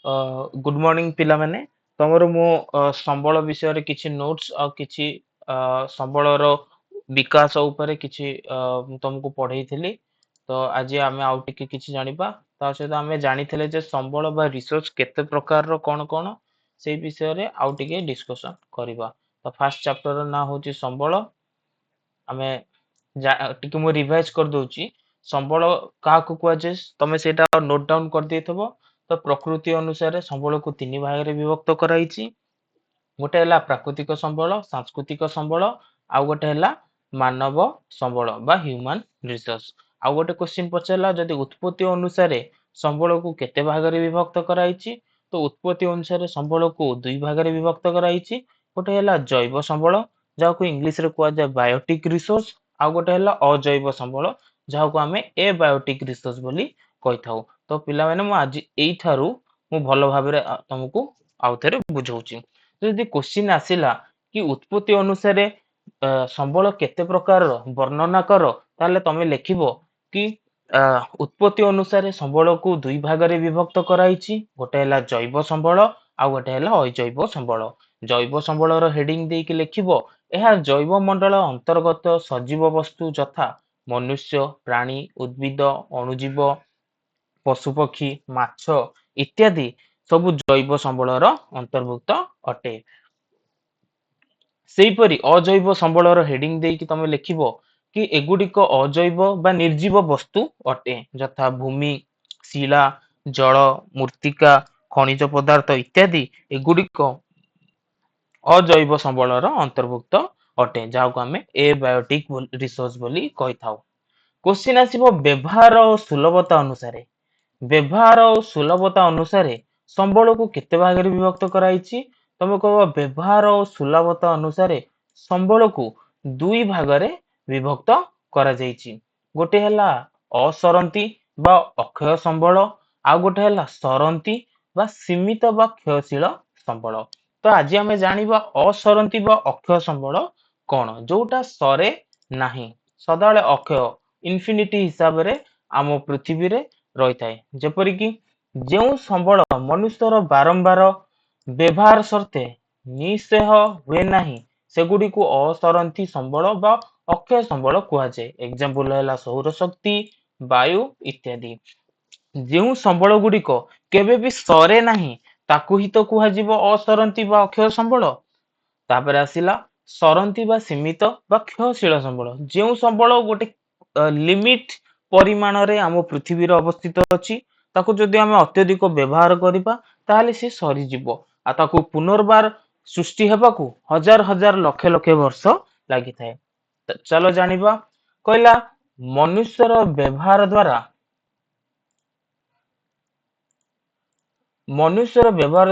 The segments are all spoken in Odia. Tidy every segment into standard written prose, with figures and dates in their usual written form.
गुड मॉर्निंग पिला माने तमरो मो संबल विषय रे किछि नोट्स आ किछि संबलर विकास उपरे किछि तुमको पढ़ेइथिली। तो आज आमे आउ टिके किछि जानिबा ता सहित आमे जानिथिले जे संबल बा रिसर्च केते प्रकार रो कोन कोन सेई विषय रे आउ टिके डिस्कशन करिबा। तो फर्स्ट चैप्टर रो ना होची संबल। आमे टिके मु रिवाइज कर दउची संबल काहाकू कुआ जे तमे सेटा नोट डाउन कर देथबो। तो प्रकृति अनुसार संबल को तीन भाग रे विभक्त कराइछि। गोटे हला प्राकृतिक संबल, सांस्कृतिक संबल, आउ गोटे हला मानव संबल बा ह्यूमन रिसोर्स। आउ गोटे क्वेश्चन पचारला जदि उत्पत्ति अनुसार संबल को केते भाग रे विभक्त कराइछि। तो उत्पत्ति अनुसार संबल को दुई भाग रे विभक्त कराइछि। गोटे हला जैव संबल जाको इंग्लिश रे कुआ जाय बायोटिक रिसोर्स, आउ गोटे हला अजैव संबल जाको हमें एबायोटिक रिसोर्स बोली कहिथाउ। तो पिला माने मु आज एई थारु मु भलो भाबरे तुमको आउ थरे बुझौची। तो यदि क्वेश्चन आसिला कि उत्पत्ति अनुसार संबल केते प्रकार वर्णना करो ताले तमे लिखिबो कि उत्पत्ति अनुसार संबल को दुई भाग रे विभक्त कराइछि। गोटे हला जैव संबल आउ गोटे हला अजैव संबल। जैव संबल रो हेडिंग देके लिखिबो एहा जैव मंडल अंतर्गत सजीव वस्तु यथा मनुष्य, प्राणी, उद्भिद, अणुजीव, पशुपक्षी, माछ इत्यादि ସବୁ ଜୈବ ସମ୍ବଳର ଅନ୍ତର୍ଭୁକ୍ତ ଅଟେ। ସେହିପରି ଅଜୈବ ସମ୍ବଳର ହେଡିଂ ଦେଇକି ତମେ ଲେଖିବ କି ଏଗୁଡିକ ଅଜୈବ ବା ନିର୍ଜୀବ ବସ୍ତୁ ଅଟେ ଯଥା ଭୂମି, ଶିଳା, ଜଳ, ମୃତ୍ତିକା, ଖଣିଜ ପଦାର୍ଥ ଇତ୍ୟାଦି ଏଗୁଡିକ ଅଜୈବ ସମ୍ବଳର ଅନ୍ତର୍ଭୁକ୍ତ ଅଟେ ଯାହାକୁ ଆମେ ଏବାୟୋଟିକ ରିସୋର୍ସ ବୋଲି କହିଥାଉ। କ୍ୱେଶ୍ଚିନ୍ ଆସିବ ବ୍ୟବହାର ଓ ସୁଲଭତା ଅନୁସାରେ। ବ୍ୟବହାର ଓ ସୁଲଭତା ଅନୁସାରେ ସମ୍ବଳକୁ କେତେ ଭାଗରେ ବିଭକ୍ତ କରାଯାଇଛି? ତମେ କହିବ ବ୍ୟବହାର ଓ ସୁଲଭତା ଅନୁସାରେ ସମ୍ବଳକୁ ଦୁଇ ଭାଗରେ ବିଭକ୍ତ କରାଯାଇଛି। ଗୋଟେ ହେଲା ଅସରନ୍ତି ବା ଅକ୍ଷୟ ସମ୍ବଳ, ଆଉ ଗୋଟେ ହେଲା ସରନ୍ତି ବା ସୀମିତ ବା କ୍ଷୟଶୀଳ ସମ୍ବଳ। ତ ଆଜି ଆମେ ଜାଣିବା ଅସରନ୍ତି ବା ଅକ୍ଷୟ ସମ୍ବଳ କଣ, ଯୋଉଟା ସରେ ନାହିଁ, ସଦାବେଳେ ଅକ୍ଷୟ ଇନଫିନିଟି ହିସାବରେ ଆମ ପୃଥିବୀରେ ରହିଥାଏ। ଯେପରିକି ଯେଉଁ ସମ୍ବଳ ମନୁଷ୍ୟର ବାରମ୍ବାର ବ୍ୟବହାର ସତ୍ତ୍ୱେ ନିଃଶେଷ ହୁଏ ନାହିଁ ସେଗୁଡ଼ିକୁ ଅସରନ୍ତି ସମ୍ବଳ ବା ଅକ୍ଷୟ ସମ୍ବଳ କୁହାଯାଏ। ଏକ୍ସାମ୍ପଲ ହେଲା ସୌରଶକ୍ତି, ବାୟୁ ଇତ୍ୟାଦି। ଯେଉଁ ସମ୍ବଳ ଗୁଡିକ କେବେ ବି ସରେ ନାହିଁ ତାକୁ ହିଁ ତ କୁହାଯିବ ଅସରନ୍ତି ବା ଅକ୍ଷୟ ସମ୍ବଳ। ତାପରେ ଆସିଲା ସରନ୍ତି ବା ସୀମିତ ବା କ୍ଷୟଶୀଳ ସମ୍ବଳ। ଯେଉଁ ସମ୍ବଳ ଗୋଟେ ଲିମିଟ ପରିମାଣରେ ଆମ ପୃଥିବୀରେ ଅବସ୍ଥିତ ଅଛି, ତାକୁ ଯଦି ଆମେ ଅତ୍ୟଧିକ ବ୍ୟବହାର କରିବା ତାହେଲେ ସେ ସରିଯିବ ଆଉ ତାକୁ ପୁନର୍ବାର ସୃଷ୍ଟି ହେବାକୁ ହଜାର ହଜାର ଲକ୍ଷ ଲକ୍ଷ ବର୍ଷ ଲାଗିଥାଏ। ଚାଲ ଜାଣିବା। କହିଲା ମନୁଷ୍ୟର ବ୍ୟବହାର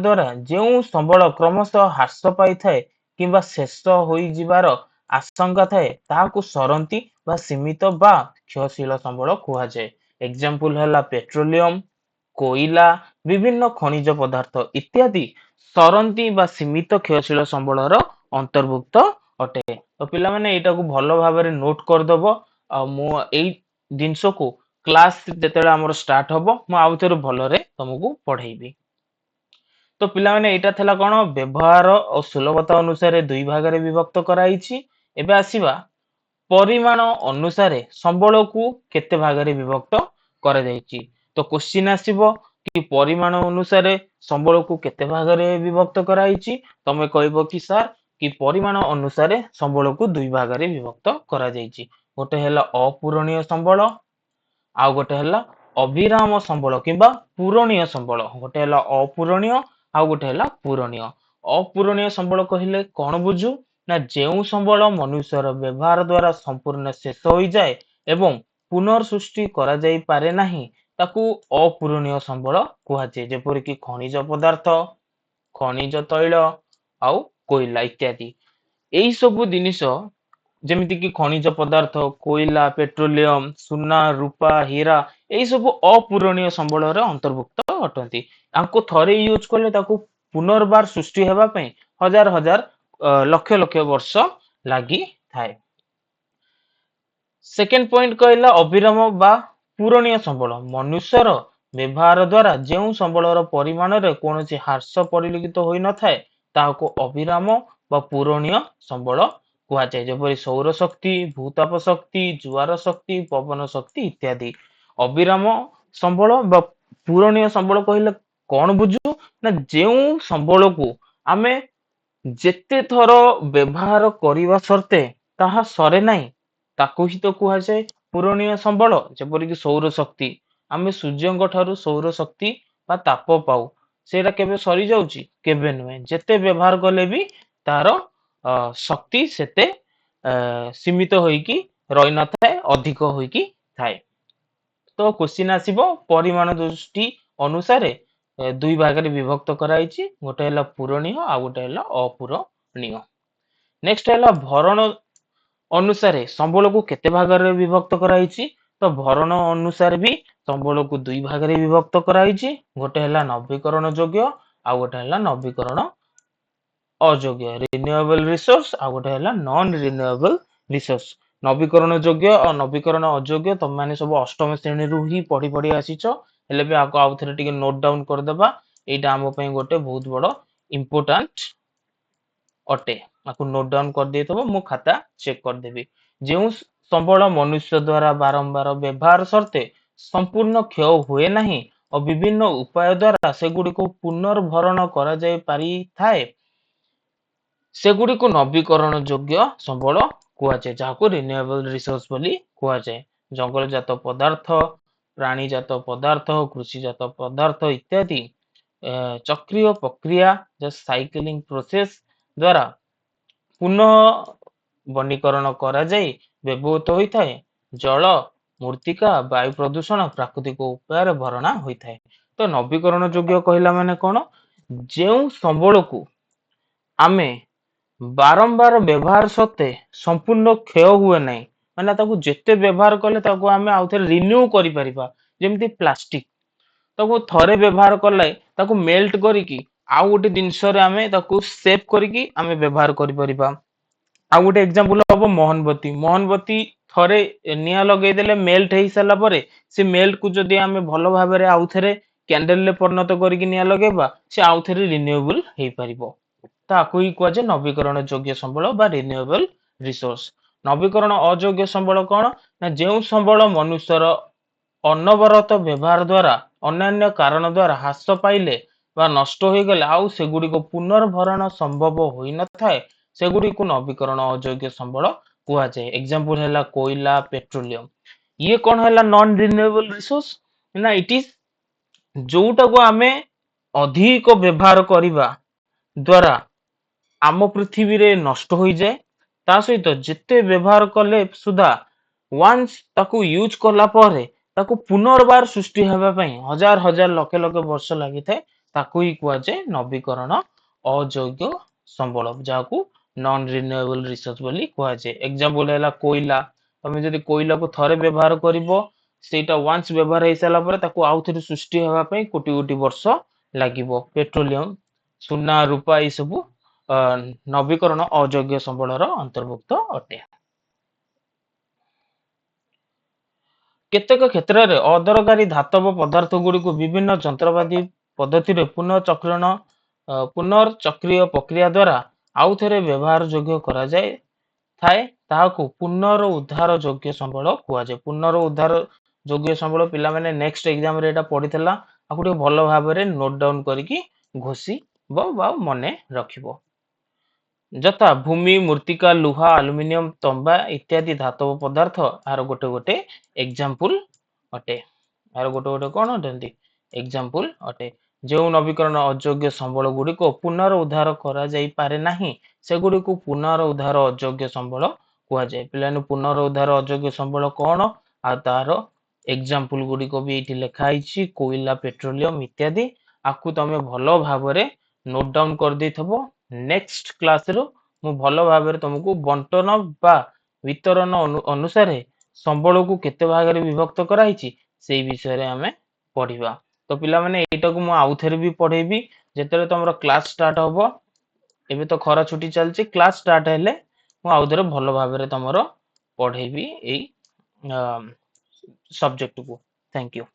ଦ୍ୱାରା ଯେଉଁ ସମ୍ବଳ କ୍ରମଶଃ ହ୍ରାସ ପାଇଥାଏ କିମ୍ବା ଶେଷ ହୋଇଯିବାର ଆଶଙ୍କା ଥାଏ ତାହାକୁ ସରନ୍ତି ବା ସୀମିତ ବା କ୍ଷୟଶୀଳ ସମ୍ବଳ କୁହାଯାଏ। ଏକ୍ସାମ୍ପଲ ହେଲା ପେଟ୍ରୋଲିୟମ, କୋଇଲା, ବିଭିନ୍ନ ଖଣିଜ ପଦାର୍ଥ ଇତ୍ୟାଦି ସରନ୍ତି ବା ସୀମିତ କ୍ଷୟଶୀଳ ସମ୍ବଳର ଅନ୍ତର୍ଭୁକ୍ତ ଅଟେ। ତ ପିଲାମାନେ ଏଇଟାକୁ ଭଲ ଭାବରେ ନୋଟ କରିଦବ। ଆଉ ମୁଁ ଏଇ ଜିନିଷକୁ କ୍ଲାସ ଯେତେବେଳେ ଆମର ଷ୍ଟାର୍ଟ ହବ ମୁଁ ଆଉ ଥରେ ଭଲରେ ତମକୁ ପଢେଇବି। ତ ପିଲାମାନେ ଏଇଟା ଥିଲା କଣ, ବ୍ୟବହାର ଓ ସୁଲଭତା ଅନୁସାରେ ଦୁଇ ଭାଗରେ ବିଭକ୍ତ କରାଯାଇଛି। ଏବେ ଆସିବା ପରିମାଣ ଅନୁସାରେ ସମ୍ବଳକୁ କେତେ ଭାଗରେ ବିଭକ୍ତ କରାଯାଇଛି। ତ କ୍ୱେଶ୍ଚିନ୍ ଆସିବ କି ପରିମାଣ ଅନୁସାରେ ସମ୍ବଳକୁ କେତେ ଭାଗରେ ବିଭକ୍ତ କରାଯାଇଛି। ତମେ କହିବ କି ସାର୍ କି ପରିମାଣ ଅନୁସାରେ ସମ୍ବଳକୁ ଦୁଇ ଭାଗରେ ବିଭକ୍ତ କରାଯାଇଛି। ଗୋଟେ ହେଲା ଅପୂରଣୀୟ ସମ୍ବଳ, ଆଉ ଗୋଟେ ହେଲା ଅବିରାମ ସମ୍ବଳ କିମ୍ବା ପୂରଣୀୟ ସମ୍ବଳ। ଗୋଟେ ହେଲା ଅପୂରଣୀୟ ଆଉ ଗୋଟେ ହେଲା ପୂରଣୀୟ। ଅପୂରଣୀୟ ସମ୍ବଳ କହିଲେ କଣ ବୁଝୁ ନା ଯେଉଁ ସମ୍ବଳ ମନୁଷ୍ୟର ବ୍ୟବହାର ଦ୍ୱାରା ସମ୍ପୂର୍ଣ୍ଣ ଶେଷ ହୋଇଯାଏ ଏବଂ ପୁନଃ ସୃଷ୍ଟି କରାଯାଇ ପାରେ ନାହିଁ ତାକୁ ଅପୂରଣୀୟ ସମ୍ବଳ କୁହାଯାଏ। ଯେପରିକି ଖଣିଜ ପଦାର୍ଥ, ଖଣିଜ ତୈଳ ଆଉ କୋଇଲା ଇତ୍ୟାଦି। ଏଇ ସବୁ ଜିନିଷ ଯେମିତି କି ଖଣିଜ ପଦାର୍ଥ, କୋଇଲା, ପେଟ୍ରୋଲିୟମ, ସୁନା, ରୂପା, ହୀରା ଏଇ ସବୁ ଅପୂରଣୀୟ ସମ୍ବଳର ଅନ୍ତର୍ଭୁକ୍ତ ଅଟନ୍ତି। ତାଙ୍କୁ ଥରେ ୟୁଜ କଲେ ତାକୁ ପୁନର୍ବାର ସୃଷ୍ଟି ହେବା ପାଇଁ ହଜାର ହଜାର ଲକ୍ଷ ଲକ୍ଷ ବର୍ଷ ଲାଗିଥାଏ। ସେକେଣ୍ଡ ପଏଣ୍ଟ କହିଲା ଅବିରାମ ବା ପୂରଣୀୟ ସମ୍ବଳ। ମନୁଷ୍ୟର ବ୍ୟବହାର ଦ୍ୱାରା ଯେଉଁ ସମ୍ବଳର ପରିମାଣରେ କୌଣସି ହ୍ରାସ ପରିଲକ୍ଷିତ ହୋଇନଥାଏ ତାହାକୁ ଅବିରାମ ବା ପୂରଣୀୟ ସମ୍ବଳ କୁହାଯାଏ। ଯେପରି ସୌରଶକ୍ତି, ଭୂତାପ ଶକ୍ତି, ଜୁଆର ଶକ୍ତି, ପବନ ଶକ୍ତି ଇତ୍ୟାଦି। ଅବିରାମ ସମ୍ବଳ ବା ପୂରଣୀୟ ସମ୍ବଳ କହିଲେ କଣ ବୁଝୁ? ନା ଯେଉଁ ସମ୍ବଳକୁ ଆମେ ଯେତେ ଥର ବ୍ୟବହାର କରିବା ସତ୍ତ୍ୱେ ତାହା ସରେ ନାହିଁ ତାକୁ ହିଁ ତ କୁହାଯାଏ ପୂରଣୀୟ ସମ୍ବଳ। ଯେପରିକି ସୌରଶକ୍ତି, ଆମେ ସୂର୍ଯ୍ୟଙ୍କ ଠାରୁ ସୌରଶକ୍ତି ବା ତାପ ପାଉ, ସେଇଟା କେବେ ସରିଯାଉଛି? କେବେ ନୁହେଁ। ଯେତେ ବ୍ୟବହାର କଲେ ବି ତାର ଶକ୍ତି ସେତେ ସୀମିତ ହୋଇକି ରହିନଥାଏ, ଅଧିକ ହୋଇକି ଥାଏ। ତ କ୍ୱେଶ୍ଚିନ୍ ଆସିବ ପରିମାଣ ଦୃଷ୍ଟି ଅନୁସାରେ ଦୁଇ ଭାଗରେ ବିଭକ୍ତ କରାଯାଇଛି, ଗୋଟେ ହେଲା ପୂରଣୀୟ ଆଉ ଗୋଟେ ହେଲା ଅପୂରଣୀୟ। ନେକ୍ସଟ ହେଲା ଭରଣ ଅନୁସାରେ ସମ୍ବଳକୁ କେତେ ଭାଗରେ ବିଭକ୍ତ କରାଯାଇଛି? ତ ଭରଣ ଅନୁସାରେ ବି ସମ୍ବଳକୁ ଦୁଇ ଭାଗରେ ବିଭକ୍ତ କରାଯାଇଛି। ଗୋଟେ ହେଲା ନବୀକରଣ ଯୋଗ୍ୟ ଆଉ ଗୋଟେ ହେଲା ନବୀକରଣ ଅଯୋଗ୍ୟ, ରିନ୍ୟୁଏବଲ ରିସୋର୍ସ, ଆଉ ଗୋଟେ ହେଲା ନନ୍ ରିନ୍ୟୁଏବଲ ରିସୋର୍ସ। ନବୀକରଣ ଯୋଗ୍ୟ ଆଉ ନବୀକରଣ ଅଯୋଗ୍ୟ ତମମାନେ ସବୁ ଅଷ୍ଟମ ଶ୍ରେଣୀରୁ ହିଁ ପଢି ପଢି ଆସିଛ, ହେଲେ ବି ଆଉ ଥରେ ଟିକେ ନୋଟ ଡାଉନ କରିଦେବା। ଏଇଟା ଆମ ପାଇଁ ଗୋଟେ ବହୁତ ବଡ ଇମ୍ପୋର୍ଟାଣ୍ଟ ଅଟେ। ଆକୁ ନୋଟ ଡାଉନ କରିଦେଇଥିବ, ମୁଁ ଖାତା ଚେକ୍ କରିଦେବି। ଯେଉଁ ସମ୍ବଳ ମନୁଷ୍ୟ ଦ୍ୱାରା ବାରମ୍ବାର ବ୍ୟବହାର ସତ୍ତ୍ୱେ ସମ୍ପୂର୍ଣ୍ଣ କ୍ଷୟ ହୁଏ ନାହିଁ ଓ ବିଭିନ୍ନ ଉପାୟ ଦ୍ୱାରା ସେଗୁଡ଼ିକୁ ପୁନର୍ଭରଣ କରାଯାଇ ପାରିଥାଏ ସେଗୁଡ଼ିକୁ ନବୀକରଣ ଯୋଗ୍ୟ ସମ୍ବଳ କୁହାଯାଏ, ଯାହାକୁ ରିନ୍ୟୁଏବଲ ରିସୋର୍ସ ବୋଲି କୁହାଯାଏ। ଜଙ୍ଗଲଜାତ ପଦାର୍ଥ, ପ୍ରାଣୀଜାତ ପଦାର୍ଥ, କୃଷିଜାତ ପଦାର୍ଥ ଇତ୍ୟାଦି ଚକ୍ରୀୟ ପ୍ରକ୍ରିୟା ସାଇକ୍ଲିଂ ପ୍ରୋସେସ ଦ୍ୱାରା ପୁନଃ ବନୀକରଣ କରାଯାଇ ବ୍ୟବହୃତ ହୋଇଥାଏ। ଜଳ, ମୃତ୍ତିକା, ବାୟୁ ପ୍ରଦୂଷଣ ପ୍ରାକୃତିକ ଉପାୟରେ ଭରଣା ହୋଇଥାଏ। ତ ନବୀକରଣ ଯୋଗ୍ୟ କହିଲା ମାନେ କଣ? ଯେଉଁ ସମ୍ବଳକୁ ଆମେ ବାରମ୍ବାର ବ୍ୟବହାର ସତ୍ତ୍ୱେ ସମ୍ପୂର୍ଣ୍ଣ କ୍ଷୟ ହୁଏ ନାହିଁ, ମାନେ ତାକୁ ଯେତେ ବ୍ୟବହାର କଲେ ତାକୁ ଆମେ ଆଉଥରେ ରିନ୍ୟୁ କରିପାରିବା। ଯେମିତି ପ୍ଲାଷ୍ଟିକ, ତାକୁ ଥରେ ବ୍ୟବହାର କଲେ ତାକୁ ମେଲ୍ଟ କରିକି ଆଉ ଗୋଟେ ଜିନିଷରେ ଆମେ ତାକୁ ସେଭ୍ କରିକି ଆମେ ବ୍ୟବହାର କରିପାରିବା। ଆଉ ଗୋଟେ ଏକ୍ସାମ୍ପଲ ହବ ମହମବତୀ। ମହମବତୀ ଥରେ ନିଆଁ ଲଗେଇଦେଲେ ମେଲ୍ଟ ହେଇସାରିଲା ପରେ ସେ ମେଲ୍ଟକୁ ଯଦି ଆମେ ଭଲ ଭାବରେ ଆଉଥରେ କ୍ୟାଣ୍ଡେଲରେ ପରିଣତ କରିକି ନିଆଁ ଲଗେଇବା, ସେ ଆଉଥରେ ରିନ୍ୟୁଏବଲ ହେଇପାରିବ। ତାକୁ ହିଁ କୁହାଯାଏ ନବୀକରଣ ଯୋଗ୍ୟ ସମ୍ବଳ ବା ରିନ୍ୟୁଏବଲ ରିସୋର୍ସ। ନବୀକରଣ ଅଯୋଗ୍ୟ ସମ୍ବଳ କଣ? ନା ଯେଉଁ ସମ୍ବଳ ମନୁଷ୍ୟର ଅନବରତ ବ୍ୟବହାର ଦ୍ୱାରା ଅନ୍ୟାନ୍ୟ କାରଣ ଦ୍ୱାରା ହ୍ରାସ ପାଇଲେ ବା ନଷ୍ଟ ହୋଇଗଲେ ଆଉ ସେଗୁଡ଼ିକ ପୁନର୍ଭରଣ ସମ୍ଭବ ହୋଇନଥାଏ ସେଗୁଡ଼ିକୁ ନବୀକରଣ ଅଯୋଗ୍ୟ ସମ୍ବଳ କୁହାଯାଏ। ଏକ୍ସାମ୍ପଲ ହେଲା କୋଇଲା, ପେଟ୍ରୋଲିୟମ। ଇଏ କଣ ହେଲା ନନ୍ ରିନ୍ୟୁଏବଲ ରିସୋର୍ସ? ନା ଇଟ ଇଜ ଯୋଉଟାକୁ ଆମେ ଅଧିକ ବ୍ୟବହାର କରିବା ଦ୍ୱାରା ଆମ ପୃଥିବୀରେ ନଷ୍ଟ ହୋଇଯାଏ। ତା ସହିତ ଯେତେ ବ୍ୟବହାର କଲେ ସୁଦ୍ଧା ୱାନ୍ସ ତାକୁ ୟୁଜ କଲା ପରେ ତାକୁ ପୁନର୍ବାର ସୃଷ୍ଟି ହେବା ପାଇଁ ହଜାର ହଜାର ଲକ୍ଷ ଲକ୍ଷ ବର୍ଷ ଲାଗିଥାଏ। ତାକୁ ହିଁ କୁହାଯାଏ ନବୀକରଣ ଅଯୋଗ୍ୟ ସମ୍ବଳ, ଯାହାକୁ ନନ୍ ରିନ୍ୟୁଏବଲ ରିସୋର୍ସ ବୋଲି କୁହାଯାଏ। ଏକ୍ସାମ୍ପଲ ହେଲା କୋଇଲା। ତମେ ଯଦି କୋଇଲାକୁ ଥରେ ବ୍ୟବହାର କରିବ, ସେଇଟା ୱାନ୍ସ ବ୍ୟବହାର ହେଇସାରିଲା ପରେ ତାକୁ ଆଉଥରେ ସୃଷ୍ଟି ହେବା ପାଇଁ କୋଟି କୋଟି ବର୍ଷ ଲାଗିବ। ପେଟ୍ରୋଲିୟମ, ସୁନା, ରୂପା ଏସବୁ ନବୀକରଣ ଅଯୋଗ୍ୟ ସମ୍ବଳର ଅନ୍ତର୍ଭୁକ୍ତ ଅଟେ। କେତେକ କ୍ଷେତ୍ରରେ ଅଦରକାରୀ ଧାତବ ପଦାର୍ଥ ଗୁଡ଼ିକୁ ବିଭିନ୍ନ ଯନ୍ତ୍ରପାତି ପଦ୍ଧତିରେ ପୁନର୍ଚକ୍ରୀୟ ପ୍ରକ୍ରିୟା ଦ୍ୱାରା ଆଉଥରେ ବ୍ୟବହାର ଯୋଗ୍ୟ କରାଯାଇଥାଏ, ତାହାକୁ ପୁନରୁଦ୍ଧାର ଯୋଗ୍ୟ ସମ୍ବଳ କୁହାଯାଏ। ପୁନରୁଦ୍ଧାର ଯୋଗ୍ୟ ସମ୍ବଳ ପିଲାମାନେ ନେକ୍ସଟ ଏକ୍ସାମରେ ଏଇଟା ପଡିଥିଲା, ଆକୁ ଟିକେ ଭଲ ଭାବରେ ନୋଟ ଡାଉନ କରିକି ଘୋଷିବ ବା ମନେ ରଖିବ। ଯଥା ଭୂମି, ମୃତ୍ତିକା, ଲୁହା, ଆଲୁମିନିୟମ, ତମ୍ବା ଇତ୍ୟାଦି ଧାତବ ପଦାର୍ଥ ଆର ଗୋଟେ ଗୋଟେ ଏକ୍ସାମ୍ପଲ ଅଟେ। ଆର ଗୋଟେ ଗୋଟେ କଣ ଅଟନ୍ତି? ଏକ୍ସାମ୍ପଲ ଅଟେ। ଯେଉଁ ନବୀକରଣ ଅଯୋଗ୍ୟ ସମ୍ବଳ ଗୁଡ଼ିକ ପୁନରୁଦ୍ଧାର କରାଯାଇପାରେ ନାହିଁ ସେଗୁଡ଼ିକୁ ପୁନରୁଦ୍ଧାର ଅଯୋଗ୍ୟ ସମ୍ବଳ କୁହାଯାଏ। ପିଲାମାନେ ପୁନରୁଦ୍ଧାର ଅଯୋଗ୍ୟ ସମ୍ବଳ କଣ? ଆଉ ତାର ଏକ୍ସାମ୍ପଲ ଗୁଡ଼ିକ ବି ଏଇଠି ଲେଖା ହେଇଛି, କୋଇଲା, ପେଟ୍ରୋଲିୟମ ଇତ୍ୟାଦି। ଆକୁ ତମେ ଭଲ ଭାବରେ ନୋଟ ଡାଉନ କରିଦେଇଥିବ। ନେକ୍ସଟ କ୍ଲାସରୁ ମୁଁ ଭଲ ଭାବରେ ତମକୁ ବଣ୍ଟନ ବା ବିତରଣ ଅନୁସାରେ ସମ୍ବଳକୁ କେତେ ଭାଗରେ ବିଭକ୍ତ କରାଯାଇଛି ସେଇ ବିଷୟରେ ଆମେ ପଢିବା। ତ ପିଲାମାନେ ଏଇଟାକୁ ମୁଁ ଆଉଥରେ ବି ପଢେଇବି ଯେତେବେଳେ ତମର କ୍ଲାସ ଷ୍ଟାର୍ଟ ହବ। ଏବେ ତ ଖରା ଛୁଟି ଚାଲିଛି, କ୍ଲାସ ଷ୍ଟାର୍ଟ ହେଲେ ମୁଁ ଆଉଥରେ ଭଲ ଭାବରେ ତମର ପଢେଇବି ଏଇ ସବଜେକ୍ଟକୁ। Thank you.